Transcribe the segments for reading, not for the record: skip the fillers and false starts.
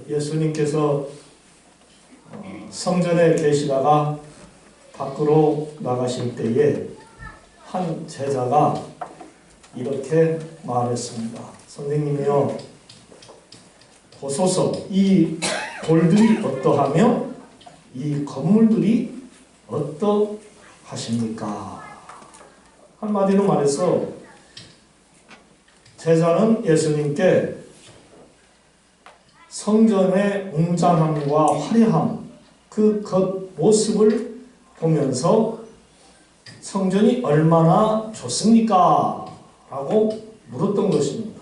예수님께서 성전에 계시다가 밖으로 나가실 때에 한 제자가 이렇게 말했습니다. 선생님이요, 보소서, 이 돌들이 어떠하며 이 건물들이 어떠하십니까? 한마디로 말해서 제자는 예수님께 성전의 웅장함과 화려함, 그 겉모습을 보면서 성전이 얼마나 좋습니까? 라고 물었던 것입니다.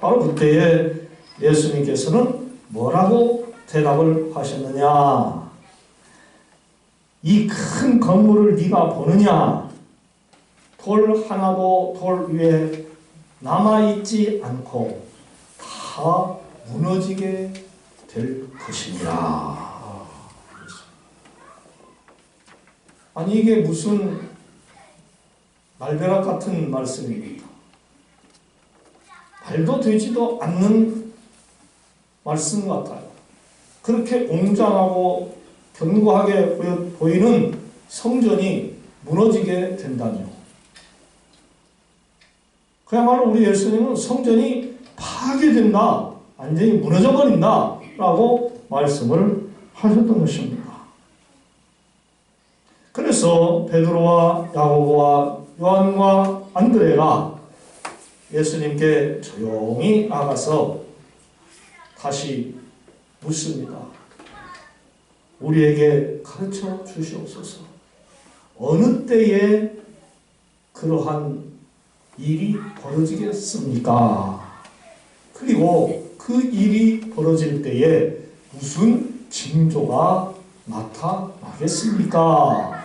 바로 그때에 예수님께서는 뭐라고 대답을 하셨느냐? 이 큰 건물을 네가 보느냐? 돌 하나도 돌 위에 남아있지 않고 다 무너지게 될 것이니라. 아니, 이게 무슨 날벼락 같은 말씀입니까? 말도 되지도 않는 말씀 같아요. 그렇게 웅장하고 견고하게 보이는 성전이 무너지게 된다며. 그야말로 우리 예수님은 성전이 파괴된다, 완전히 무너져 버린다 라고 말씀을 하셨던 것입니다. 그래서 베드로와 야고보와 요한과 안드레가 예수님께 조용히 나가서 다시 묻습니다. 우리에게 가르쳐 주시옵소서. 어느 때에 그러한 일이 벌어지겠습니까? 그리고 그 일이 벌어질 때에 무슨 징조가 나타나겠습니까?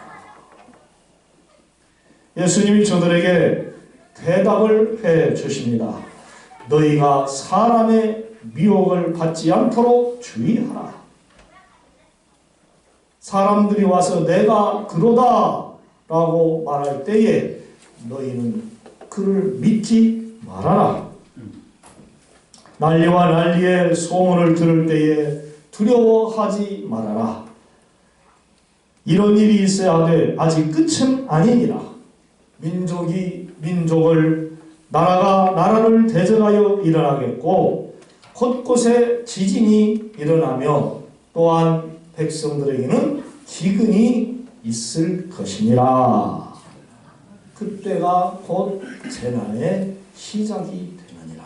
예수님이 저들에게 대답을 해 주십니다. 너희가 사람의 미혹을 받지 않도록 주의하라. 사람들이 와서 내가 그러다 라고 말할 때에 너희는 그를 믿지 말아라. 난리와 난리의 소문을 들을 때에 두려워하지 말아라. 이런 일이 있어야 하되 아직 끝은 아니니라. 민족이 민족을, 나라가 나라를 대적하여 일어나겠고 곳곳에 지진이 일어나며 또한 백성들에게는 기근이 있을 것이니라. 그때가 곧 재난의 시작이 되느니라.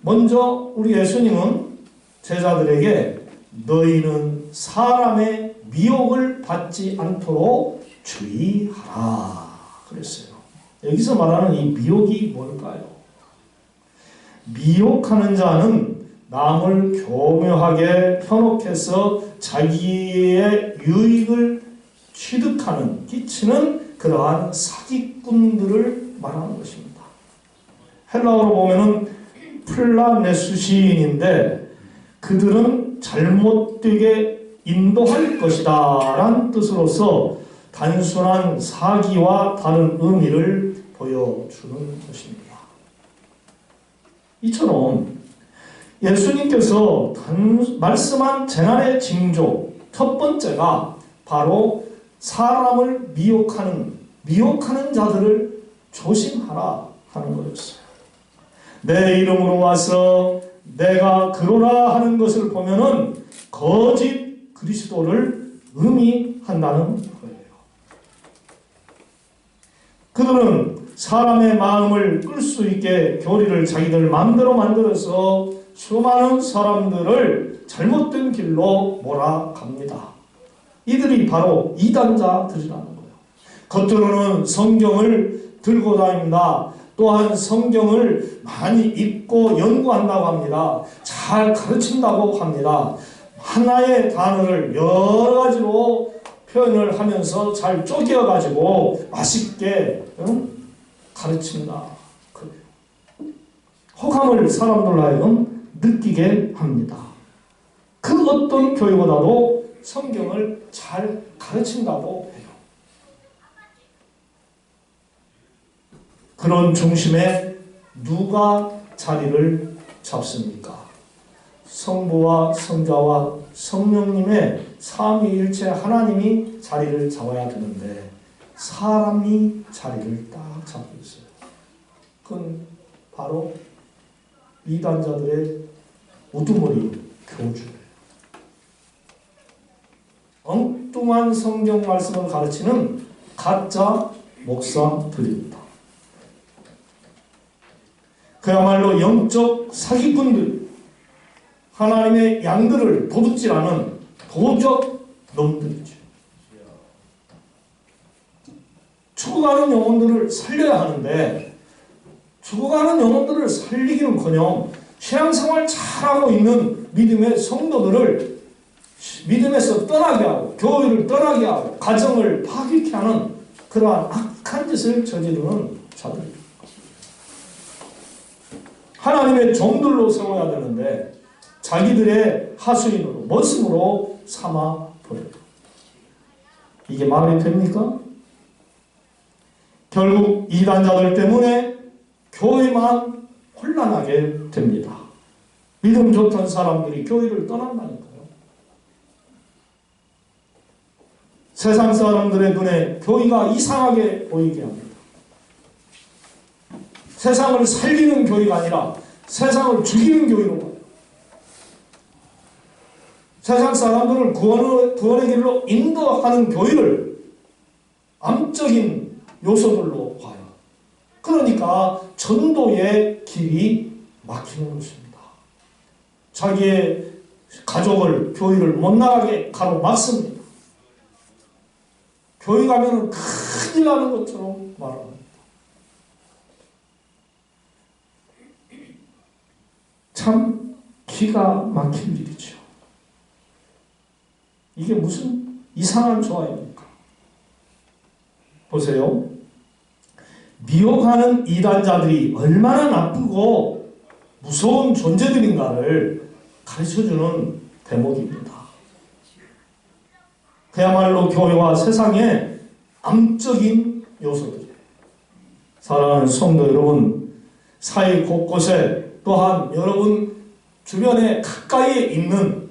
먼저 우리 예수님은 제자들에게 너희는 사람의 미혹을 받지 않도록 주의하라 그랬어요. 여기서 말하는 이 미혹이 뭘까요? 미혹하는 자는 남을 교묘하게 현혹해서 자기의 유익을 취득하는, 끼치는 그러한 사기꾼들을 말하는 것입니다. 헬라어로 보면은 플라네수 시인인데 그들은 잘못되게 인도할 것이다 라는 뜻으로서 단순한 사기와 다른 의미를 보여주는 것입니다. 이처럼 예수님께서 말씀한 재난의 징조 첫 번째가 바로 사람을 미혹하는 자들을 조심하라 하는 거였어요. 내 이름으로 와서 내가 그러라 하는 것을 보면은 거짓 그리스도를 의미한다는 거예요. 그들은 사람의 마음을 끌 수 있게 교리를 자기들 마음대로 만들어서 수많은 사람들을 잘못된 길로 몰아갑니다. 이들이 바로 이단자들이라는 거예요. 겉으로는 성경을 들고 다닙니다. 또한 성경을 많이 읽고 연구한다고 합니다. 잘 가르친다고 합니다. 하나의 단어를 여러 가지로 표현을 하면서 잘 쪼개어가지고 맛있게 가르친다. 호감을 사람들로 하여금 느끼게 합니다. 그 어떤 교회보다도 성경을 잘 가르친다고 해요. 그런 중심에 누가 자리를 잡습니까? 성부와 성자와 성령님의 삼위일체 하나님이 자리를 잡아야 되는데 사람이 자리를 딱 잡고 있어요. 그건 바로 이단자들의 우두머리 교주예요. 엉뚱한 성경 말씀을 가르치는 가짜 목사들입니다. 그야말로 영적 사기꾼들, 하나님의 양들을 도둑질하는 도적 놈들이죠. 죽어가는 영혼들을 살려야 하는데 죽어가는 영혼들을 살리기는커녕 신앙생활 잘하고 있는 믿음의 성도들을 믿음에서 떠나게 하고 교회를 떠나게 하고 가정을 파괴케 하는 그러한 악한 짓을 저지르는 자들입니다. 하나님의 종들로 세워야 되는데 자기들의 하수인으로 머슴으로 삼아버려요. 이게 말이 됩니까? 결국 이단자들 때문에 교회만 혼란하게 됩니다. 믿음 좋던 사람들이 교회를 떠난다니까요. 세상 사람들의 눈에 교회가 이상하게 보이게 합니다. 세상을 살리는 교회가 아니라 세상을 죽이는 교회로 봐요. 세상 사람들을 구원의 길로 인도하는 교회를 암적인 요소들로 봐요. 그러니까 전도의 길이 막히는 것입니다. 자기의 가족을 교회를 못 나가게 가로막습니다. 교회 가면은 큰일 나는 것처럼 말합니다. 참 기가 막힌 일이죠. 이게 무슨 이상한 조화입니까? 보세요. 미혹하는 이단자들이 얼마나 나쁘고 무서운 존재들인가를 가르쳐주는 대목입니다. 그야말로 교회와 세상의 암적인 요소들이에요. 사랑하는 성도 여러분, 사회 곳곳에 또한 여러분 주변에 가까이에 있는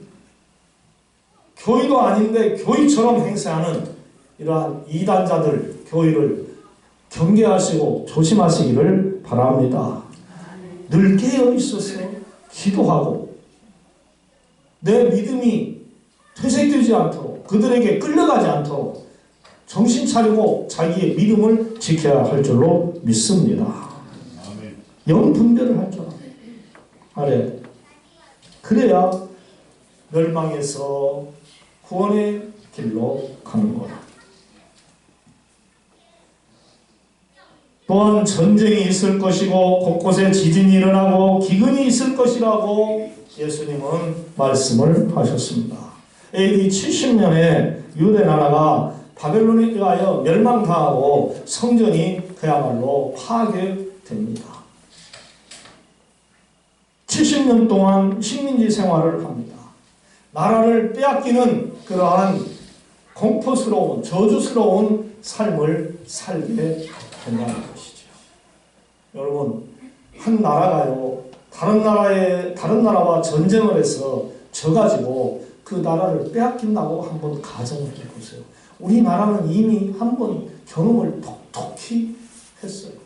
교회도 아닌데 교회처럼 행세하는 이러한 이단자들, 교회를 경계하시고 조심하시기를 바랍니다. 늘 깨어 있어서 기도하고 내 믿음이 퇴색되지 않도록 그들에게 끌려가지 않도록 정신 차리고 자기의 믿음을 지켜야 할 줄로 믿습니다. 영 분별을 할 줄 알아야 그래야 멸망에서 구원의 길로 가는 거다. 또한 전쟁이 있을 것이고 곳곳에 지진이 일어나고 기근이 있을 것이라고 예수님은 말씀을 하셨습니다. AD 70년에 유대 나라가 바벨론에 의하여 멸망당하고 성전이 그야말로 파괴됩니다. 70년 동안 식민지 생활을 합니다. 나라를 빼앗기는 그러한 공포스러운 저주스러운 삶을 살게 된다는 것이죠. 여러분, 한 나라가요 다른 나라와 전쟁을 해서 져가지고 그 나라를 빼앗긴다고 한번 가정을 해보세요. 우리나라는 이미 한번 경험을 독특히 했어요.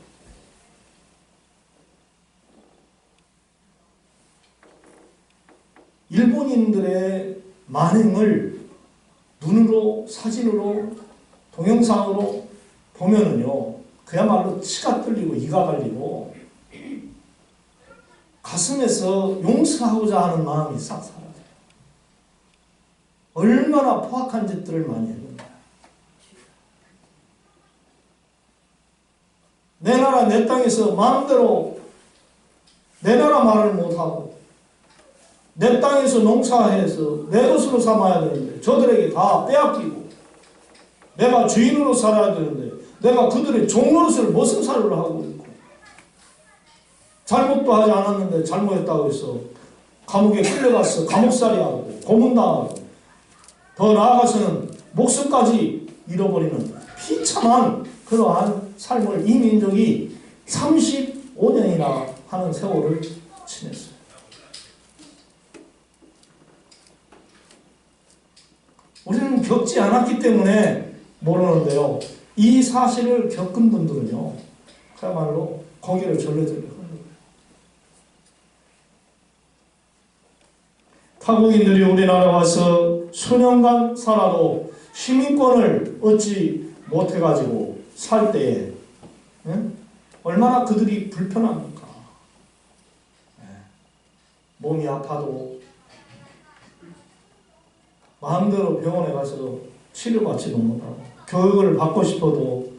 일본인들의 만행을 눈으로, 사진으로, 동영상으로 보면은요, 그야말로 치가 떨리고 이가 갈리고 가슴에서 용서하고자 하는 마음이 싹 사라져요. 얼마나 포악한 짓들을 많이 했는가. 내 나라 내 땅에서 마음대로 내 나라 말을 못하고 내 땅에서 농사해서 내 것으로 삼아야 되는데 저들에게 다 빼앗기고 내가 주인으로 살아야 되는데 내가 그들의 종노릇을 머슴살을 하고 있고 잘못도 하지 않았는데 잘못했다고 해서 감옥에 끌려가서 감옥살이 하고 고문당하고 더 나아가서는 목숨까지 잃어버리는 비참한 그러한 삶을 이 민족이 35년이나 하는 세월을 지냈어요. 우리는 겪지 않았기 때문에 모르는데요. 이 사실을 겪은 분들은요, 그야말로 고개를 절레절레 하는 거예요. 타국인들이 우리나라에 와서 수년간 살아도 시민권을 얻지 못해가지고 살 때에 얼마나 그들이 불편합니까? 몸이 아파도 마음대로 병원에 가서 치료받지도 못하고, 교육을 받고 싶어도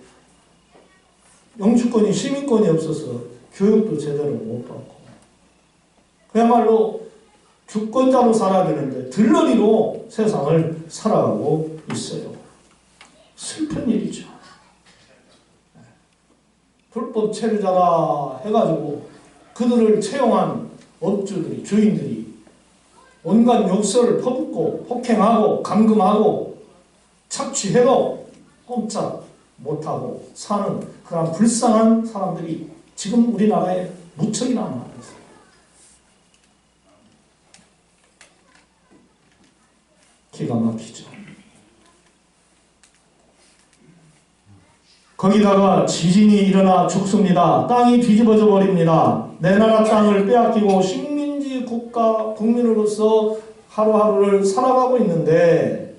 영주권이, 시민권이 없어서 교육도 제대로 못 받고, 그야말로 주권자로 살아야 되는데 들러리로 세상을 살아가고 있어요. 슬픈 일이죠. 불법 체류자라 해가지고 그들을 채용한 업주들이, 주인들이 온갖 욕설을 퍼붓고 폭행하고 감금하고 착취해도 꼼짝 못하고 사는 그런 불쌍한 사람들이 지금 우리나라에 무척이나 많아 있어요. 기가 막히죠. 거기다가 지진이 일어나 죽습니다. 땅이 뒤집어져 버립니다. 내 나라 땅을 빼앗기고 식민지 국가 국민으로서 하루하루를 살아가고 있는데,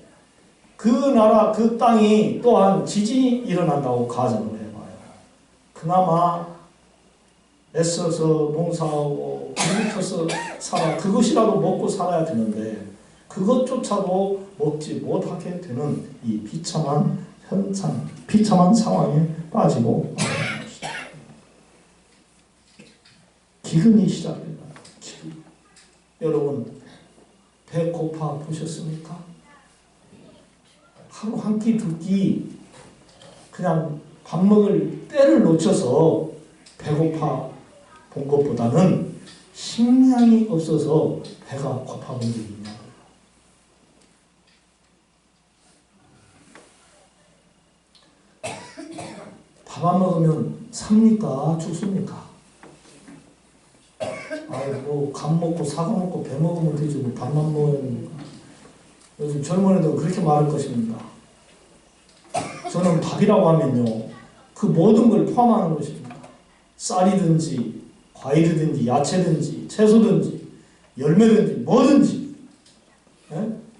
그 나라 그 땅이 또한 지진이 일어난다고 가정을 해봐요. 그나마 애써서 농사하고 부딪혀서 그것이라도 먹고 살아야 되는데 그것조차도 먹지 못하게 되는 이 비참한 현상, 비참한 상황에 빠지고 기근이 시작됩니다. 기근. 여러분, 배 고파 보셨습니까? 하루 한 끼, 두 끼 그냥 밥 먹을 때를 놓쳐서 배고파 본 것보다는 식량이 없어서 배가 고파 본 적이 있냐고요. 밥 안 먹으면 삽니까? 죽습니까? 아이고, 간 먹고 사과 먹고 배 먹으면 되지 뭐 밥만 먹어야 됩니까? 요즘 젊은 애들은 그렇게 말할 것입니다. 저는 밥이라고 하면요, 그 모든 걸 포함하는 것입니다. 쌀이든지 과일이든지 야채든지 채소든지 열매든지 뭐든지,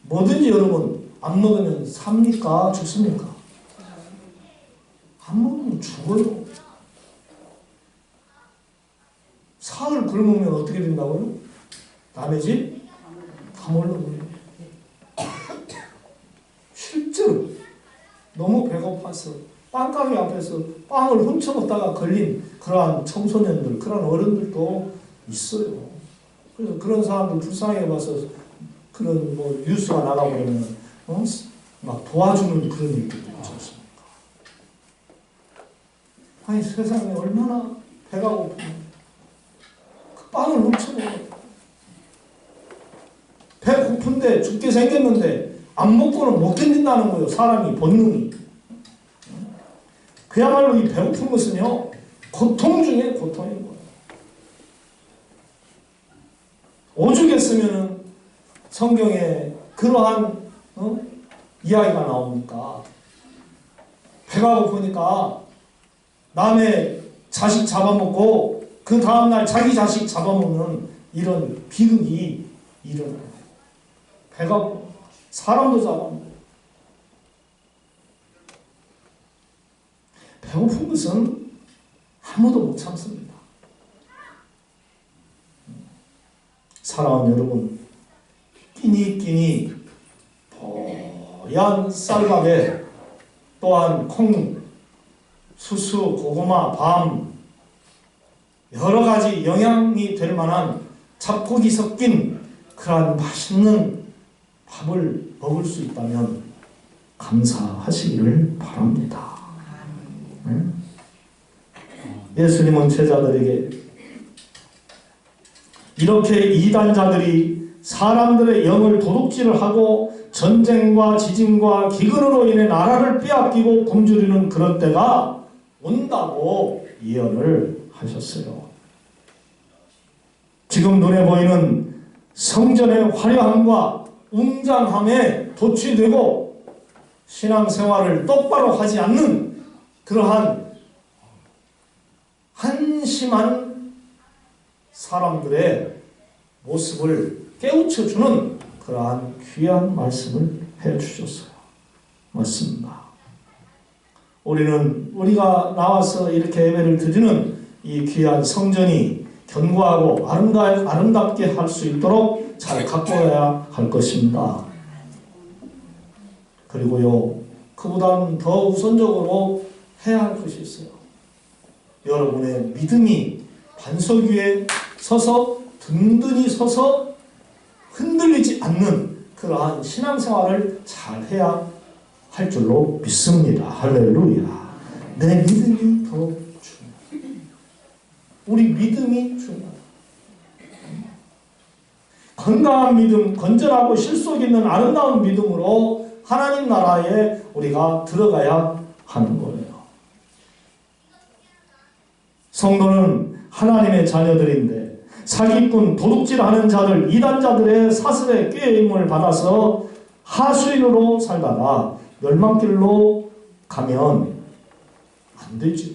뭐든지 여러분 안 먹으면 삽니까? 죽습니까? 안 먹으면 죽어요. 사흘 굶으면 어떻게 된다고요? 남의 집 다 몰라버려요. 실제로 너무 배고파서 빵가게 앞에서 빵을 훔쳐먹다가 걸린 그러한 청소년들, 그런 어른들도 있어요. 그래서 그런 사람들 불쌍하게 봐서 그런 뭐 뉴스가 나가고 그러면 막 도와주는 그런 일들도 있지 않습니까? 아니, 세상에 얼마나 배가 고프면 그 빵을 훔쳐먹어요. 배 고픈데 죽게 생겼는데 안 먹고는 못 견딘다는 거예요. 사람이 본능이. 그야말로 이 배고픈 것은요, 고통 중에 고통인 거예요. 오죽했으면 성경에 그러한 이야기가 나오니까, 배가 고프니까 남의 자식 잡아먹고 그 다음날 자기 자식 잡아먹는 이런 비극이 일어나요. 배가 고프니까 사람도 잡아먹고. 배고픈 것은 아무도 못 참습니다. 사랑하는 여러분, 끼니끼니 뽀얀 쌀밥에 또한 콩, 수수, 고구마, 밤 여러 가지 영양이 될 만한 잡곡이 섞인 그러한 맛있는 밥을 먹을 수 있다면 감사하시기를 바랍니다. 예수님은 제자들에게 이렇게 이단자들이 사람들의 영을 도둑질을 하고 전쟁과 지진과 기근으로 인해 나라를 빼앗기고 굶주리는 그런 때가 온다고 예언을 하셨어요. 지금 눈에 보이는 성전의 화려함과 웅장함에 도취되고 신앙생활을 똑바로 하지 않는 그러한 한심한 사람들의 모습을 깨우쳐주는 그러한 귀한 말씀을 해주셨어요. 맞습니다. 우리가 나와서 이렇게 예배를 드리는 이 귀한 성전이 견고하고 아름답게 할 수 있도록 잘 가꿔야 할 것입니다. 그리고요, 그보다는 더 우선적으로 해야 할 것이 있어요. 여러분의 믿음이 반석 위에 서서 든든히 서서 흔들리지 않는 그러한 신앙생활을 잘 해야 할 줄로 믿습니다. 할렐루야. 내 믿음이 더 중요하다. 우리 믿음이 중요하다. 건강한 믿음, 건전하고 실속 있는 아름다운 믿음으로 하나님 나라에 우리가 들어가야 하는 거예요. 성도는 하나님의 자녀들인데 사기꾼, 도둑질하는 자들, 이단자들의 사슬에 꾀임을 받아서 하수인으로 살다가 멸망길로 가면 안 되죠.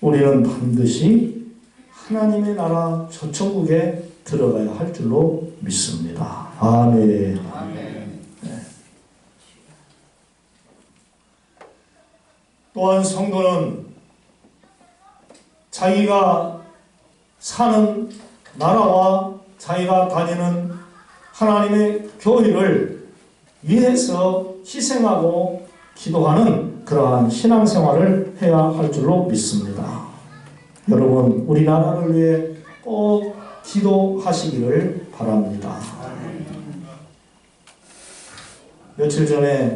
우리는 반드시 하나님의 나라 저 천국에 들어가야 할 줄로 믿습니다. 아멘. 네. 또한 성도는 자기가 사는 나라와 자기가 다니는 하나님의 교회를 위해서 희생하고 기도하는 그러한 신앙생활을 해야 할 줄로 믿습니다. 여러분, 우리나라를 위해 꼭 기도하시기를 바랍니다. 며칠 전에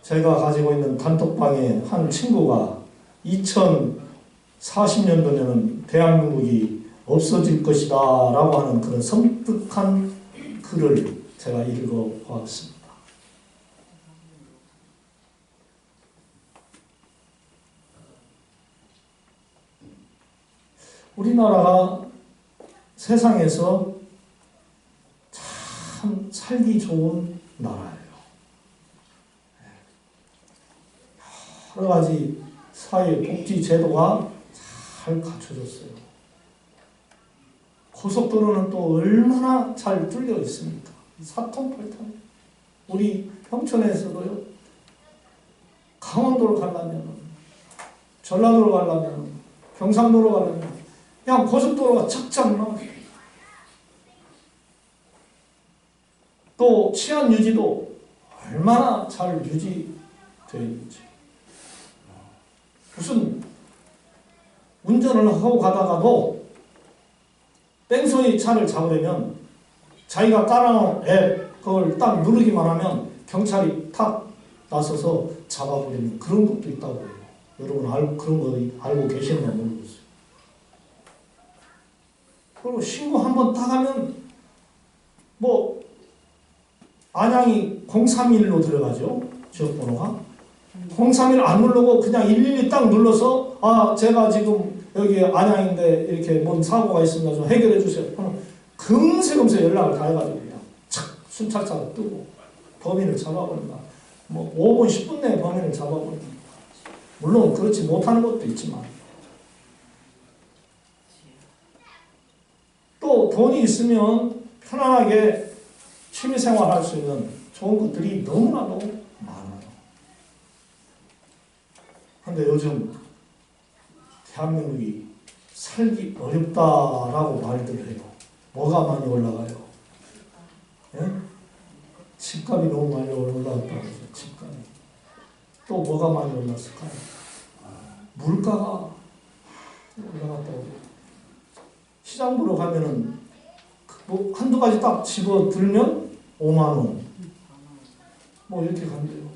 제가 가지고 있는 단톡방에 한 친구가 2040년도에는 대한민국이 없어질 것이다 라고 하는 그런 섬뜩한 글을 제가 읽어보았습니다. 우리나라가 세상에서 참 살기 좋은 나라예요. 여러 가지 사회 복지 제도가 잘 갖춰졌어요. 고속도로는 또 얼마나 잘 뚫려 있습니까? 사통팔통. 우리 평촌에서도요, 강원도로 가려면, 전라도로 가려면, 경상도로 가려면 그냥 고속도로가 착착 나와요. 또 치안 유지도 얼마나 잘 유지되어 있는지. 무슨 운전을 하고 가다가도 뺑소니 차를 잡으려면 자기가 깔아놓은 앱 그걸 딱 누르기만 하면 경찰이 탁 나서서 잡아버리는 그런 것도 있다고 해요. 여러분 그런 거 알고 계시는가 모르겠어요. 그리고 신고 한번 딱 하면 뭐 안양이 031로 들어가죠. 지역번호가. 031 안 누르고 그냥 112 딱 눌러서 아 제가 지금 여기 안양인데 이렇게 뭔 사고가 있습니다. 좀 해결해 주세요. 금세 연락을 다 해가지고 그냥 착 순찰차가 뜨고 범인을 잡아버린다. 뭐 5분 10분 내에 범인을 잡아버린다. 물론 그렇지 못하는 것도 있지만 또 돈이 있으면 편안하게 취미생활 할 수 있는 좋은 것들이 너무나도 많아요. 근데 요즘 대한민국이 살기 어렵다라고 말들 해요. 뭐가 많이 올라가요? 예? 집값이 너무 많이 올라갔다고 해서 집값이. 또 뭐가 많이 올랐을까요? 물가가 올라갔다고 해요. 시장 보러 가면은 뭐 한두 가지 딱 집어 들면 5만 원. 뭐 이렇게 간대요.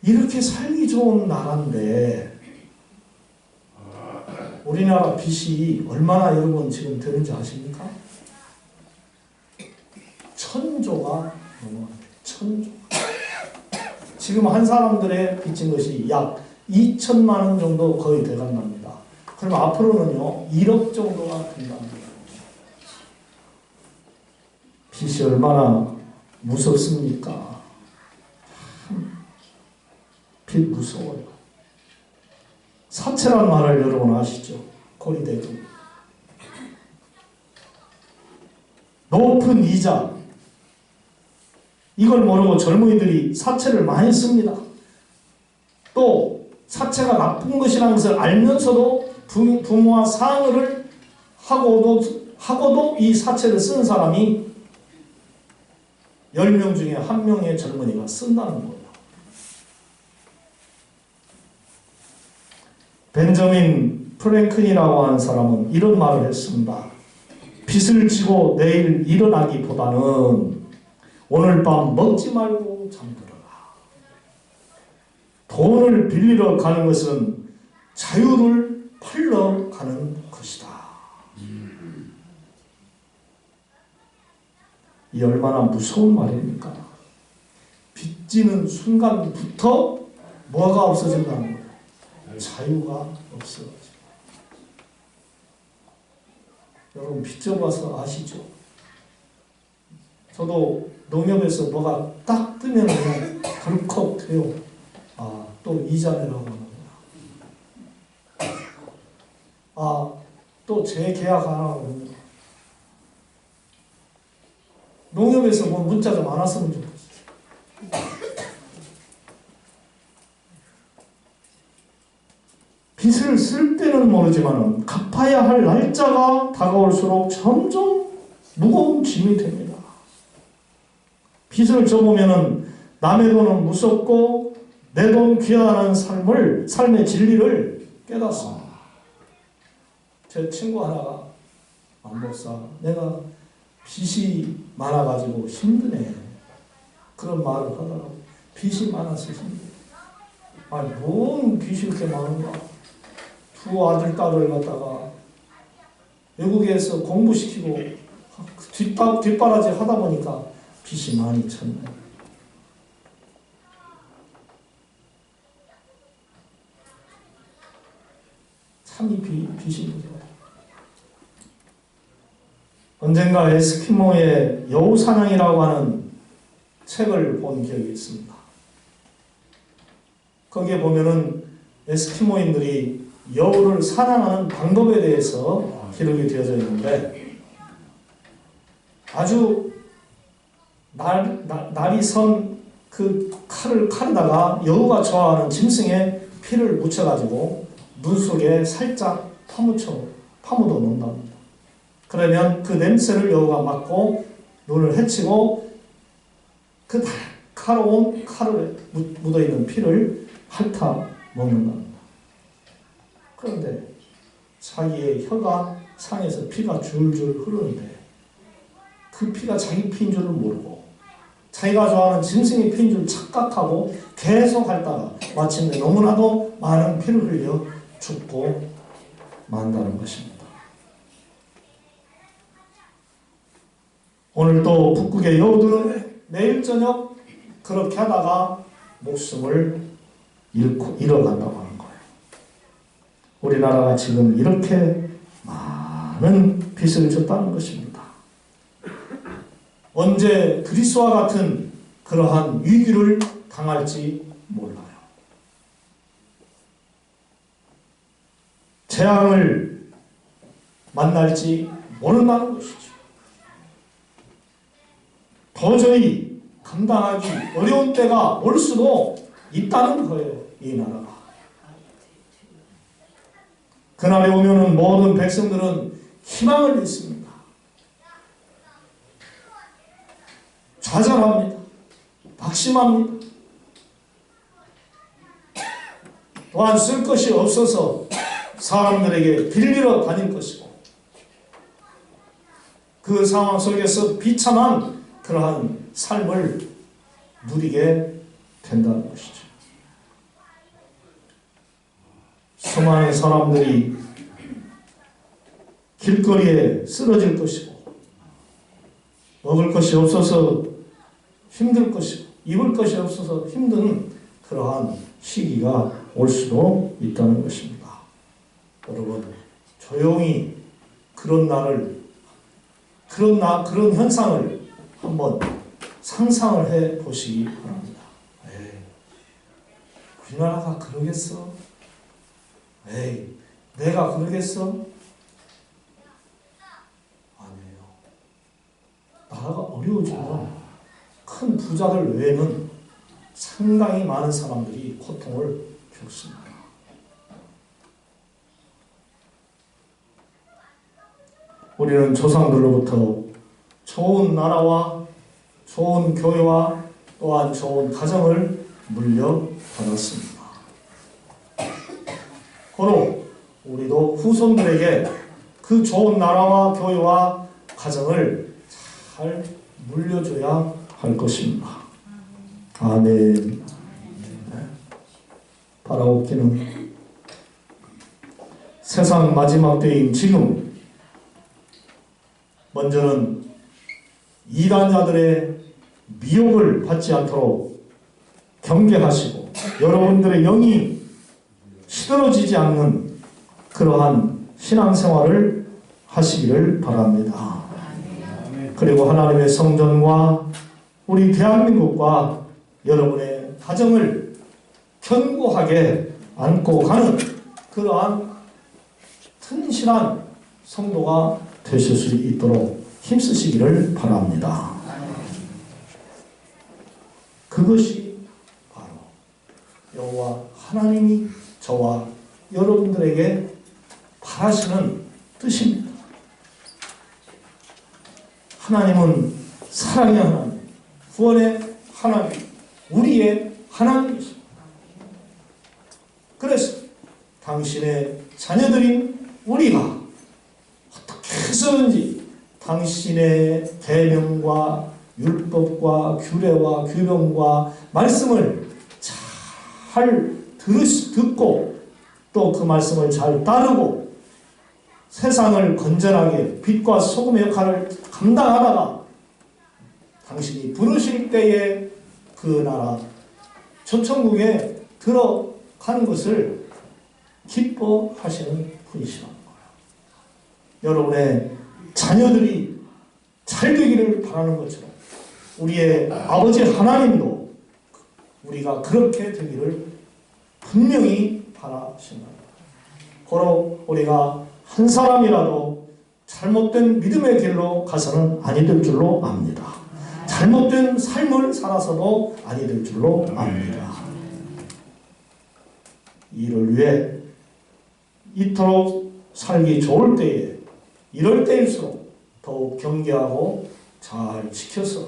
이렇게 살기 좋은 나라인데 우리나라 빚이 얼마나 여러분 지금 되는지 아십니까? 1000조가 넘어갑니다. 1000조. 지금 한 사람들의 빚진 것이 약 2천만 원 정도 거의 돼간답니다. 그럼 앞으로는요 1억 정도가 된답니다. 빚이 얼마나 무섭습니까? 빚 무서워요. 사채란 말을 여러분 아시죠? 고리대금. 높은 이자. 이걸 모르고 젊은이들이 사채를 많이 씁니다. 또 사채가 나쁜 것이라는 것을 알면서도 부모와 상의를 하고도 이 사채를 쓴 사람이 10명 중에 1명의 젊은이가 쓴다는 거예요. 벤저민 프랭클린이라고 하는 사람은 이런 말을 했습니다. 빚을 지고 내일 일어나기보다는 오늘 밤 먹지 말고 잠들어라. 돈을 빌리러 가는 것은 자유를 팔러 가는 것이다. 이 얼마나 무서운 말입니까? 빚지는 순간부터 뭐가 없어진다는 거예요? 자유가 없어지고. 여러분 빚져봐서 아시죠? 저도 농협에서 뭐가 딱 뜨면 그냥 덜컥 돼요. 아, 또 이자 내라고 하는구나. 아, 또 재계약하라고 합니다. 농협에서 뭐 문자 좀 안 왔으면 좋겠어요. 빚을 쓸 때는 모르지만 갚아야 할 날짜가 다가올수록 점점 무거운 짐이 됩니다. 빚을 져보면 남의 돈은 무섭고 내 돈 귀하다는 삶의 진리를 깨닫습니다. 제 친구 하나가 안목사, 내가 빚이 많아가지고 힘드네. 그런 말을 하더라고. 빚이 많아서 힘들어. 아니, 뭔 빚이 이렇게 많은가? 두 아들, 딸을 갖다가 외국에서 공부시키고 뒷바라지 하다 보니까 빚이 많이 쳤네. 참 이 빚이 무서워요. 언젠가 에스키모의 여우사냥이라고 하는 책을 본 기억이 있습니다. 거기에 보면은 에스키모인들이 여우를 사냥하는 방법에 대해서 기록이 되어져 있는데 아주 날이 선 그 칼에다가 여우가 좋아하는 짐승의 피를 묻혀가지고 눈 속에 살짝 파묻어 놓는답니다. 그러면 그 냄새를 여우가 맡고 눈을 헤치고 그 날카로운 칼에 묻어있는 피를 핥아 먹는답니다. 그런데 자기의 혀가 상에서 피가 줄줄 흐르는데 그 피가 자기 피인 줄을 모르고 자기가 좋아하는 짐승의 피인 줄 착각하고 계속 핥다가 마침내 너무나도 많은 피를 흘려 죽고 만다는 것입니다. 오늘 또 북극의 여우들은 내일 저녁 그렇게 하다가 목숨을 잃어간다고 하는 거예요. 우리나라가 지금 이렇게 많은 빚을 졌다는 것입니다. 언제 그리스와 같은 그러한 위기를 당할지 몰라요. 재앙을 만날지 모른다는 것이죠. 도저히 감당하기 어려운 때가 올 수도 있다는 거예요. 이 나라가. 그날에 오면은 모든 백성들은 희망을 잃습니다. 좌절합니다. 낙심합니다. 또한 쓸 것이 없어서 사람들에게 빌리러 다닐 것이고 그 상황 속에서 비참한 그러한 삶을 누리게 된다는 것이죠. 수많은 사람들이 길거리에 쓰러질 것이고 먹을 것이 없어서 힘들 것이고 입을 것이 없어서 힘든 그러한 시기가 올 수도 있다는 것입니다. 여러분, 조용히 그런 날을, 그런 현상을 한번 상상을 해 보시기 바랍니다. 에이, 우리나라가 그러겠어? 에이, 내가 그러겠어? 아니에요. 나라가 어려워지면 큰 부자들 외에는 상당히 많은 사람들이 고통을 겪습니다. 우리는 조상들로부터 좋은 나라와 좋은 교회와 또한 좋은 가정을 물려받았습니다. 고로 우리도 후손들에게 그 좋은 나라와 교회와 가정을 잘 물려줘야 할 것입니다. 아멘. 바라옵기는 세상 마지막 때인 지금 먼저는 이단자들의 미혹을 받지 않도록 경계하시고 여러분들의 영이 시들어지지 않는 그러한 신앙생활을 하시기를 바랍니다. 그리고 하나님의 성전과 우리 대한민국과 여러분의 가정을 견고하게 안고 가는 그러한 튼실한 성도가 되실 수 있도록 힘쓰시기를 바랍니다. 그것이 바로 여호와 하나님이 저와 여러분들에게 바라시는 뜻입니다. 하나님은 사랑의 하나님, 구원의 하나님, 우리의 하나님이십니다. 그래서 당신의 자녀들인 우리가 어떻게 해서든지 당신의 계명과 율법과 규례와 규범과 말씀을 잘 듣고 또 그 말씀을 잘 따르고 세상을 건전하게 빛과 소금의 역할을 감당하다가 당신이 부르실 때에 그 나라 천천국에 들어가는 것을 기뻐하시는 분이시라는 거예요. 여러분의 자녀들이 잘 되기를 바라는 것처럼 우리의 아버지 하나님도 우리가 그렇게 되기를 분명히 바라신다. 고로 우리가 한 사람이라도 잘못된 믿음의 길로 가서는 아니 될 줄로 압니다. 잘못된 삶을 살아서도 아니 될 줄로 압니다. 이를 위해 이토록 살기 좋을 때에 이럴 때일수록 더욱 경계하고 잘 지켜서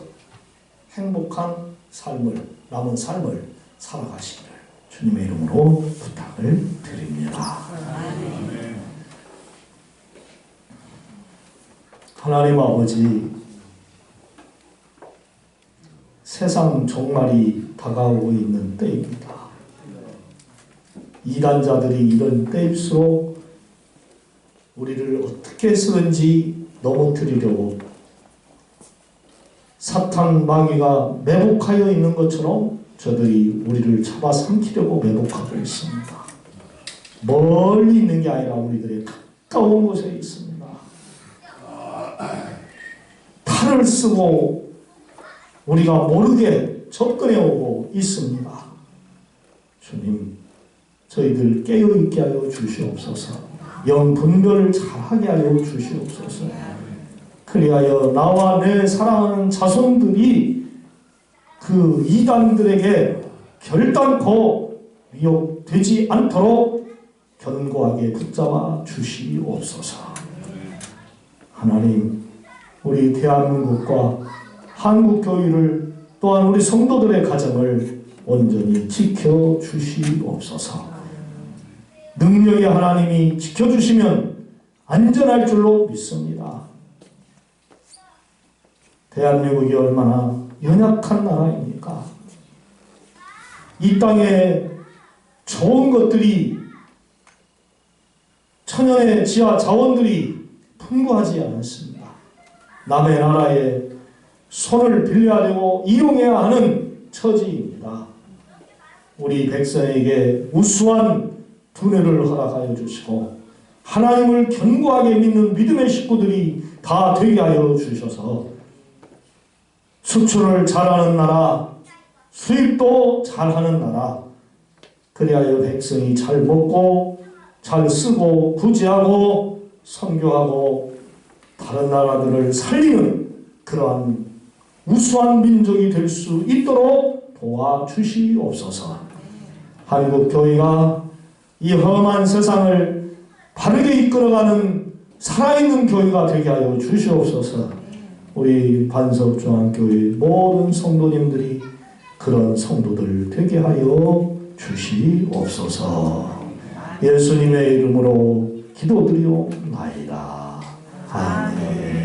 행복한 삶을, 남은 삶을 살아가시기를 주님의 이름으로 부탁을 드립니다. 하나님 아버지, 세상 종말이 다가오고 있는 때입니다. 이단자들이 이런 때일수록 우리를 어떻게 해서든지 넘어뜨리려고 사탄 마귀가 매복하여 있는 것처럼 저들이 우리를 잡아삼키려고 매복하고 있습니다. 멀리 있는 게 아니라 우리들의 가까운 곳에 있습니다. 탈을 쓰고 우리가 모르게 접근해 오고 있습니다. 주님, 저희들 깨어있게 하여 주시옵소서. 영 분별을 잘하게 하여 주시옵소서. 그리하여 나와 내 사랑하는 자손들이 그 이단들에게 결단코 미혹되지 않도록 견고하게 붙잡아 주시옵소서. 하나님, 우리 대한민국과 한국교회를 또한 우리 성도들의 가정을 온전히 지켜주시옵소서. 능력의 하나님이 지켜주시면 안전할 줄로 믿습니다. 대한민국이 얼마나 연약한 나라입니까? 이 땅에 좋은 것들이, 천연의 지하 자원들이 풍부하지 않습니다. 남의 나라에 손을 빌려야 되고 이용해야 하는 처지입니다. 우리 백성에게 우수한 두뇌를 허락하여 주시고 하나님을 견고하게 믿는 믿음의 식구들이 다 되게 하여 주셔서 수출을 잘하는 나라, 수입도 잘하는 나라, 그리하여 백성이 잘 먹고 잘 쓰고 구제하고 선교하고 다른 나라들을 살리는 그러한 우수한 민족이 될 수 있도록 도와주시옵소서. 한국 교회가 이 험한 세상을 바르게 이끌어가는 살아있는 교회가 되게 하여 주시옵소서. 우리 반석중앙교회 모든 성도님들이 그런 성도들 되게 하여 주시옵소서. 예수님의 이름으로 기도드리옵나이다. 아멘.